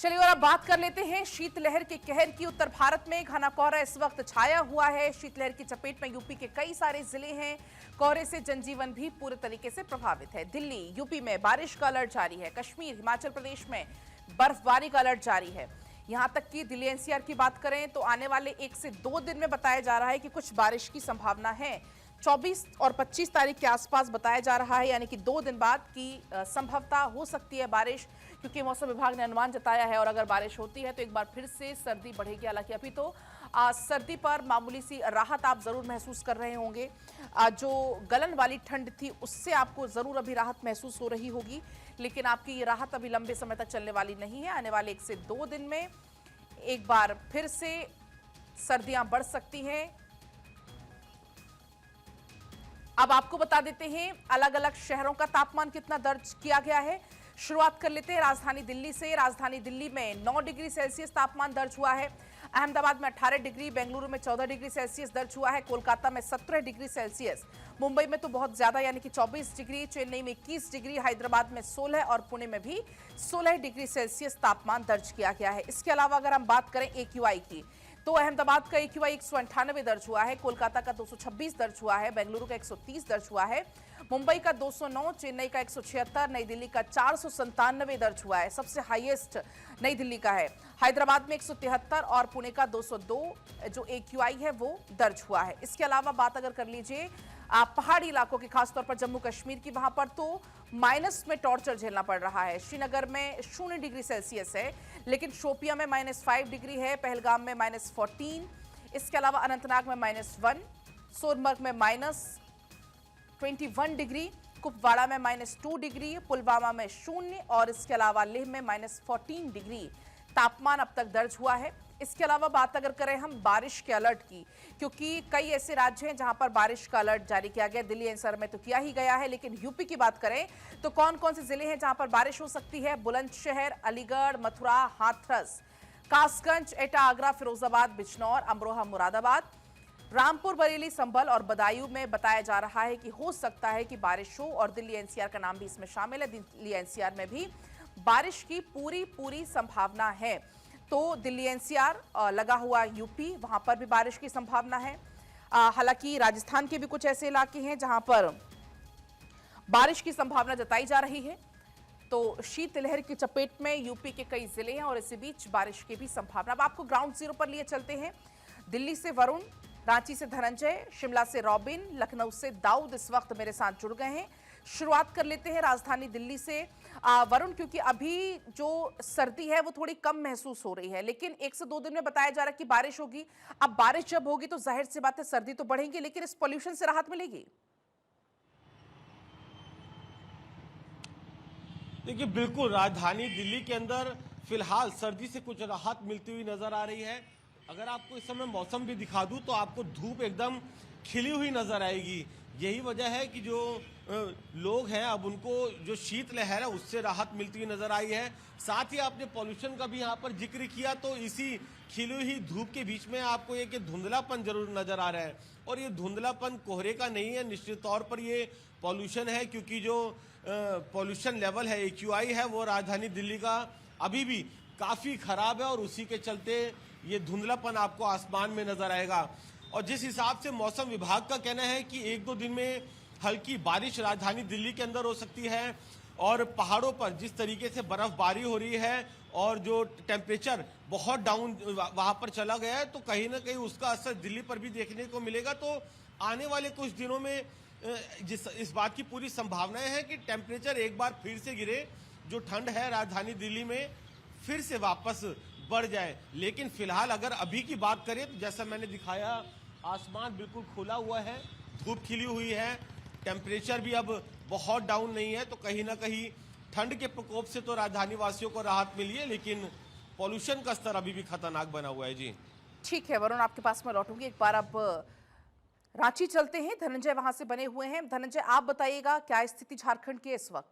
चलिए और अब बात कर लेते हैं शीतलहर के कहर की। उत्तर भारत में घना कोहरा इस वक्त छाया हुआ है। शीतलहर की चपेट में यूपी के कई सारे जिले हैं। कोहरे से जनजीवन भी पूरे तरीके से प्रभावित है। दिल्ली, यूपी में बारिश का अलर्ट जारी है। कश्मीर, हिमाचल प्रदेश में बर्फबारी का अलर्ट जारी है। यहां तक कि दिल्ली एनसीआर की बात करें तो आने वाले 1 से 2 दिन में बताया जा रहा है कि कुछ बारिश की संभावना है। 24 और 25 तारीख के आसपास बताया जा रहा है, यानी कि 2 दिन बाद की संभवता हो सकती है बारिश, क्योंकि मौसम विभाग ने अनुमान जताया है। और अगर बारिश होती है तो एक बार फिर से सर्दी बढ़ेगी। हालांकि अभी तो सर्दी पर मामूली सी राहत आप जरूर महसूस कर रहे होंगे। जो गलन वाली ठंड थी उससे आपको जरूर अभी राहत महसूस हो रही होगी, लेकिन आपकी ये राहत अभी लंबे समय तक चलने वाली नहीं है। आने वाले 1 से 2 दिन में एक बार फिर से सर्दियां बढ़ सकती हैं। अब आपको बता देते हैं अलग अलग शहरों का तापमान कितना दर्ज किया गया है। शुरुआत कर लेते हैं राजधानी दिल्ली से। राजधानी दिल्ली में 9 डिग्री सेल्सियस तापमान दर्ज हुआ है। अहमदाबाद में 18 डिग्री, बेंगलुरु में 14 डिग्री सेल्सियस दर्ज हुआ है। कोलकाता में 17 डिग्री सेल्सियस, मुंबई में तो बहुत ज्यादा यानी कि 24 डिग्री, चेन्नई में 21 डिग्री, हैदराबाद में 16 और पुणे में भी 16 डिग्री सेल्सियस तापमान दर्ज किया गया है। इसके अलावा अगर हम बात करें AQI की तो अहमदाबाद का AQI 198 दर्ज हुआ है, कोलकाता का 226 दर्ज हुआ है, बेंगलुरु का 130 दर्ज हुआ है, मुंबई का 209, चेन्नई का 176, नई दिल्ली का 497 दर्ज हुआ है। सबसे हाईएस्ट नई दिल्ली का है। हैदराबाद में 173 और पुणे का 202 जो AQI है वो दर्ज हुआ है। इसके अलावा बात अगर कर लीजिए आप पहाड़ी इलाकों की, खासतौर पर जम्मू कश्मीर की, वहां पर तो माइनस में टॉर्चर झेलना पड़ रहा है। श्रीनगर में 0 डिग्री सेल्सियस है, लेकिन शोपिया में -5 डिग्री है, पहलगाम में -14, इसके अलावा अनंतनाग में -1, सोनमर्ग में -21 डिग्री, कुपवाड़ा में -2 डिग्री, पुलवामा में 0 और इसके अलावा लेह में -14 डिग्री तापमान अब तक दर्ज हुआ है। इसके अलावा बात अगर करें हम बारिश के अलर्ट की, क्योंकि कई ऐसे राज्य हैं जहां पर बारिश का अलर्ट जारी किया गया। दिल्ली एनसीआर में तो किया ही गया है, लेकिन यूपी की बात करें तो कौन कौन से जिले हैं जहां पर बारिश हो सकती है। बुलंदशहर, अलीगढ़, मथुरा, हाथरस, कासगंज, एटा, आगरा, फिरोजाबाद, बिजनौर, अमरोहा, मुरादाबाद, रामपुर, बरेली, संभल और बदायूं में बताया जा रहा है कि हो सकता है कि बारिश हो, और दिल्ली एनसीआर का नाम भी इसमें शामिल है। दिल्ली एनसीआर में भी बारिश की पूरी संभावना है। तो दिल्ली एनसीआर लगा हुआ यूपी, वहां पर भी बारिश की संभावना है। हालांकि राजस्थान के भी कुछ ऐसे इलाके हैं जहां पर बारिश की संभावना जताई जा रही है। तो शीतलहर की चपेट में यूपी के कई जिले हैं और इसी बीच बारिश की भी संभावना। अब आपको ग्राउंड जीरो पर लिए चलते हैं। दिल्ली से वरुण, रांची से धनंजय, शिमला से रॉबिन, लखनऊ से दाऊद इस वक्त मेरे साथ जुड़ गए हैं। शुरुआत कर लेते हैं राजधानी दिल्ली से। वरुण, क्योंकि अभी जो सर्दी है वो थोड़ी कम महसूस हो रही है, लेकिन 1 से 2 दिन में बताया जा रहा है कि बारिश होगी। अब बारिश जब होगी तो जाहिर सी बात है सर्दी तो बढ़ेगी, लेकिन इस पॉल्यूशन से राहत मिलेगी? देखिए, बिल्कुल राजधानी दिल्ली के अंदर फिलहाल सर्दी से कुछ राहत मिलती हुई नजर आ रही है। अगर आपको इस समय मौसम भी दिखा दूं तो आपको धूप एकदम खिली हुई नजर आएगी। यही वजह है कि जो लोग हैं अब उनको जो शीतलहर है उससे राहत मिलती हुई नजर आई है। साथ ही आपने पॉल्यूशन का भी यहाँ पर जिक्र किया, तो इसी खिली हुई धूप के बीच में आपको एक धुंधलापन जरूर नजर आ रहा है। और ये धुंधलापन कोहरे का नहीं है, निश्चित तौर पर ये पॉल्यूशन है, क्योंकि जो पॉल्यूशन लेवल है, AQI है, वो राजधानी दिल्ली का अभी भी काफी खराब है और उसी के चलते ये धुंधलापन आपको आसमान में नजर आएगा। और जिस हिसाब से मौसम विभाग का कहना है कि 1-2 दिन में हल्की बारिश राजधानी दिल्ली के अंदर हो सकती है, और पहाड़ों पर जिस तरीके से बर्फबारी हो रही है और जो टेम्परेचर बहुत डाउन वहां पर चला गया है, तो कहीं ना कहीं उसका असर दिल्ली पर भी देखने को मिलेगा। तो आने वाले कुछ दिनों में इस बात की पूरी संभावनाएं हैं कि टेम्परेचर एक बार फिर से गिरे, जो ठंड है राजधानी दिल्ली में फिर से वापस बढ़ जाए। लेकिन फिलहाल अगर अभी की बात करें तो जैसा मैंने दिखाया, आसमान बिल्कुल खुला हुआ है, धूप खिली हुई है, टेम्परेचर भी अब बहुत डाउन नहीं है। तो कहीं ना कहीं ठंड के प्रकोप से तो राजधानी वासियों को राहत मिली है, लेकिन पॉल्यूशन का स्तर अभी भी खतरनाक बना हुआ है। जी ठीक है वरुण, आपके पास मैं लौटूंगी। एक बार अब रांची चलते हैं, धनंजय वहां से बने हुए हैं। धनंजय, आप बताइएगा क्या स्थिति झारखंड की इस वक्त?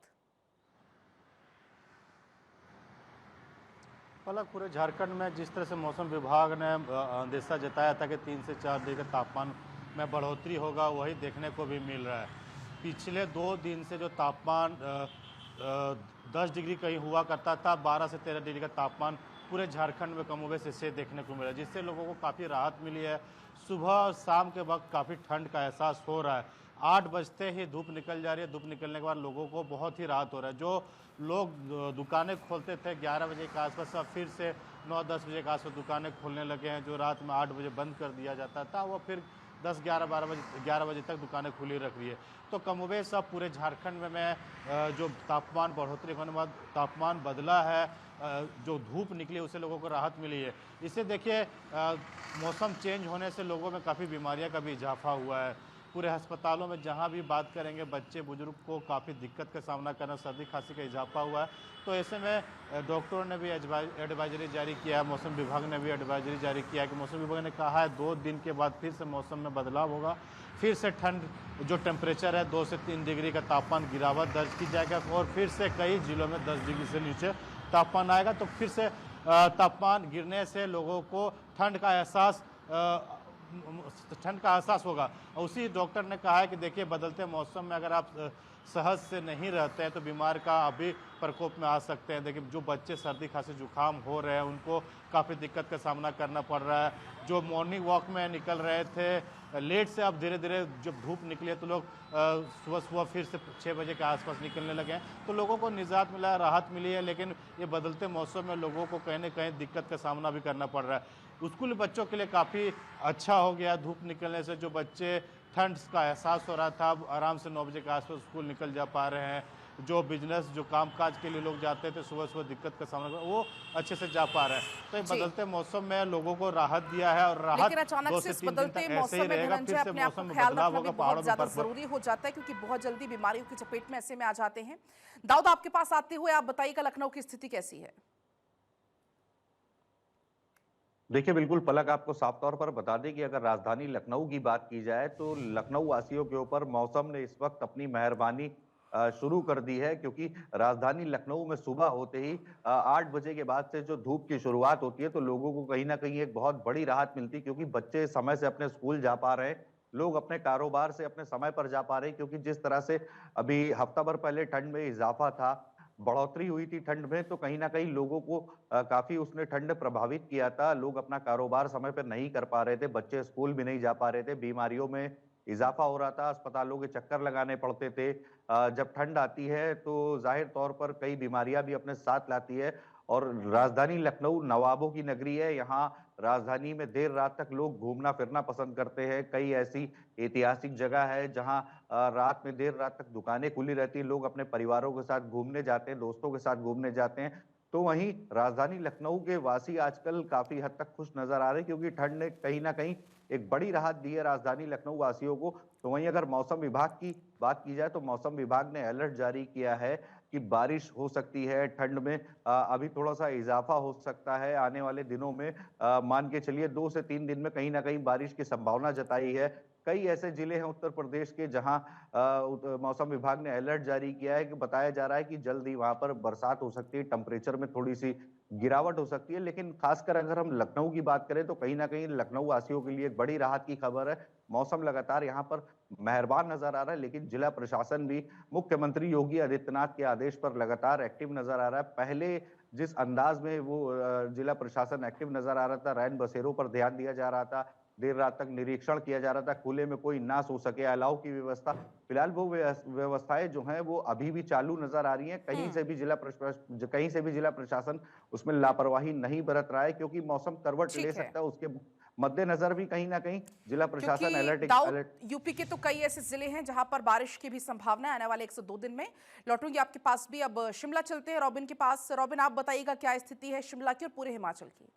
पूरे झारखंड में जिस तरह से मौसम विभाग ने अंदेशा जताया था कि 3 से 4 डिग्री का तापमान में बढ़ोतरी होगा, वही देखने को भी मिल रहा है। पिछले 2 दिन से जो तापमान 10 डिग्री कहीं हुआ करता था, 12 से 13 डिग्री का तापमान पूरे झारखंड में कमोबेश इससे देखने को मिला, जिससे लोगों को काफ़ी राहत मिली है। सुबह और शाम के वक्त काफ़ी ठंड का एहसास हो रहा है। 8 बजते ही धूप निकल जा रही है, धूप निकलने के बाद लोगों को बहुत ही राहत हो रहा है। जो लोग दुकानें खोलते थे 11 बजे के आसपास, अब फिर से 9-10 बजे के आसपास दुकानें खोलने लगे हैं। जो रात में 8 बजे बंद कर दिया जाता था, वो फिर 11 बजे तक दुकानें खुली रख रही है। तो कमोबेश अब पूरे झारखंड में जो तापमान बढ़ोतरी होने के बाद तापमान बदला है, जो धूप निकली उससे लोगों को राहत मिली है। इससे देखिए मौसम चेंज होने से लोगों में काफ़ी बीमारियां का भी इजाफा हुआ है। पूरे अस्पतालों में जहां भी बात करेंगे, बच्चे बुजुर्ग को काफ़ी दिक्कत का सामना करना, सर्दी खांसी का इजाफा हुआ है। तो ऐसे में डॉक्टरों ने भी एडवाइजरी जारी किया है, मौसम विभाग ने भी एडवाइजरी जारी किया है कि मौसम विभाग ने कहा है 2 दिन के बाद फिर से मौसम में बदलाव होगा, फिर से ठंड जो टेम्परेचर है 2 से 3 डिग्री का तापमान गिरावट दर्ज की जाएगा और फिर से कई जिलों में 10 डिग्री से नीचे तापमान आएगा। तो फिर से तापमान गिरने से लोगों को ठंड का एहसास होगा। उसी डॉक्टर ने कहा है कि देखिए बदलते मौसम में अगर आप सहज से नहीं रहते हैं तो बीमार का अभी प्रकोप में आ सकते हैं। देखिए जो बच्चे सर्दी खांसी जुकाम हो रहे हैं उनको काफ़ी दिक्कत का सामना करना पड़ रहा है। जो मॉर्निंग वॉक में निकल रहे थे लेट से, अब धीरे धीरे जब धूप निकली है तो लोग सुबह सुबह फिर से 6 बजे के आसपास निकलने लगे हैं। तो लोगों को निजात मिला है, राहत मिली है। लेकिन ये बदलते मौसम में लोगों को कहीं ना कहीं दिक्कत का सामना भी करना पड़ रहा है। स्कूल बच्चों के लिए काफ़ी अच्छा हो गया धूप निकलने से। जो बच्चे ठंड का एहसास हो रहा था, अब आराम से 9 बजे के आसपास स्कूल निकल जा पा रहे हैं। जो बिजनेस, जो कामकाज के लिए लोग जाते थे सुबह सुबह दिक्कत का सामना कर, वो अच्छे से जा पा रहे हैं। तो ये बदलते मौसम में लोगों को राहत दिया है और राहत लेकिन अचानक 2 से से इस 3 दिन तक बदलते ऐसे मौसम ही में रहेगा। धनंजय फिर से अपने आप मौसम को में ख्याल बदलाव रखना भी होगा, पहाड़ों बहुत में ज्यादा बर्फ। जरूरी हो जाता है, क्योंकि बहुत जल्दी बीमारियों की चपेट में ऐसे में आ जाते हैं। दाऊद, आपके पास आते हुए आप बताइएगा लखनऊ की स्थिति कैसी है? देखिए बिल्कुल पलक आपको साफ तौर पर बता दें कि अगर राजधानी लखनऊ की बात की जाए तो लखनऊ वासियों के ऊपर मौसम ने इस वक्त अपनी मेहरबानी शुरू कर दी है, क्योंकि राजधानी लखनऊ में सुबह होते ही 8 बजे के बाद से जो धूप की शुरुआत होती है तो लोगों को कहीं ना कहीं एक बहुत बड़ी राहत मिलती है, क्योंकि बच्चे समय से अपने स्कूल जा पा रहे हैं, लोग अपने कारोबार से अपने समय पर जा पा रहे हैं। क्योंकि जिस तरह से अभी हफ्ता भर पहले ठंड में इजाफा था, बढ़ोतरी हुई थी ठंड में, तो कहीं ना कहीं लोगों को काफी उसने ठंड प्रभावित किया था। लोग अपना कारोबार समय पर नहीं कर पा रहे थे, बच्चे स्कूल भी नहीं जा पा रहे थे, बीमारियों में इजाफा हो रहा था, अस्पतालों के चक्कर लगाने पड़ते थे। जब ठंड आती है तो जाहिर तौर पर कई बीमारियां भी अपने साथ लाती है। और राजधानी लखनऊ नवाबों की नगरी है, यहाँ राजधानी में देर रात तक लोग घूमना फिरना पसंद करते हैं। कई ऐसी ऐतिहासिक जगह है जहाँ रात में देर रात तक दुकानें खुली रहती हैं, लोग अपने परिवारों के साथ घूमने जाते हैं, दोस्तों के साथ घूमने जाते हैं। तो वहीं राजधानी लखनऊ के वासी आजकल काफी हद तक खुश नजर आ रहे हैं, क्योंकि ठंड ने कहीं ना कहीं एक बड़ी राहत दी है राजधानी लखनऊ वासियों को। तो वहीं अगर मौसम विभाग की बात की जाए तो मौसम विभाग ने अलर्ट जारी किया है कि बारिश हो सकती है, ठंड में अभी थोड़ा सा इजाफा हो सकता है आने वाले दिनों में। मान के चलिए 2 से 3 दिन में कहीं ना कहीं बारिश की संभावना जताई है। कई ऐसे जिले हैं उत्तर प्रदेश के जहां मौसम विभाग ने अलर्ट जारी किया है, कि बताया जा रहा है कि जल्द ही वहां पर बरसात हो सकती है, टेम्परेचर में थोड़ी सी गिरावट हो सकती है। लेकिन खासकर अगर हम लखनऊ की बात करें तो कहीं ना कहीं लखनऊ वासियों के लिए एक बड़ी राहत की खबर है। मौसम लगातार यहाँ पर मेहरबान नजर आ रहा है, लेकिन जिला प्रशासन भी मुख्यमंत्री योगी आदित्यनाथ के आदेश पर लगातार एक्टिव नजर आ रहा है। पहले जिस अंदाज में वो जिला प्रशासन एक्टिव नजर आ रहा था, रैन बसेरों पर ध्यान दिया जा रहा था, देर रात तक निरीक्षण किया जा रहा था, खुले में कोई ना सो सके, अलाव की व्यवस्था, फिलहाल वो व्यवस्थाएं जो हैं वो अभी भी चालू नजर आ रही हैं। कहीं से भी जिला प्रशासन उसमें लापरवाही नहीं बरत रहा है, क्योंकि मौसम करवट ले ठीक है, सकता है, उसके मद्देनजर भी कहीं ना कहीं जिला प्रशासन क्योंकि अलर्ट दाऊद यूपी के तो कई ऐसे जिले हैं जहां पर बारिश की भी संभावना है आने वाले 1 से 2 दिन में। लौटूंगी आपके पास भी, अब शिमला चलते हैं रॉबिन के पास। रॉबिन, आप बताइएगा क्या स्थिति है शिमला की और पूरे हिमाचल की?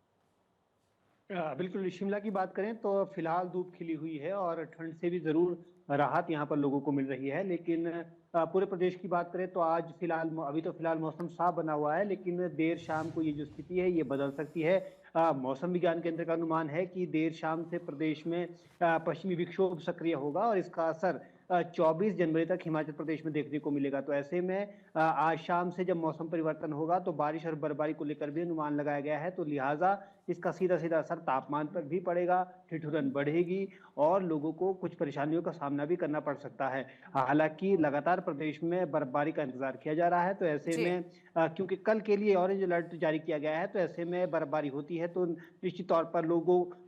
बिल्कुल, शिमला की बात करें तो फिलहाल धूप खिली हुई है और ठंड से भी जरूर राहत यहाँ पर लोगों को मिल रही है। लेकिन पूरे प्रदेश की बात करें तो आज अभी तो फिलहाल मौसम साफ बना हुआ है, लेकिन देर शाम को ये जो स्थिति है ये बदल सकती है। मौसम विज्ञान केंद्र का अनुमान है कि देर शाम से प्रदेश में पश्चिमी विक्षोभ सक्रिय होगा और इसका असर 24 जनवरी तक हिमाचल प्रदेश में देखने को मिलेगा। तो ऐसे में आज शाम से जब मौसम परिवर्तन होगा तो बारिश और बर्फबारी को लेकर भी अनुमान लगाया गया है, तो लिहाजा इसका सीधा सीधा असर तापमान पर भी पड़ेगा, ठिठुरन बढ़ेगी और लोगों को कुछ परेशानियों का सामना भी करना पड़ सकता है। हालांकि लगातार प्रदेश में बर्फबारी का इंतजार किया जा रहा है, तो ऐसे जी। में क्योंकि कल के लिए ऑरेंज अलर्ट जारी किया गया है, तो ऐसे में बर्फबारी होती है तो निश्चित तौर पर लोगों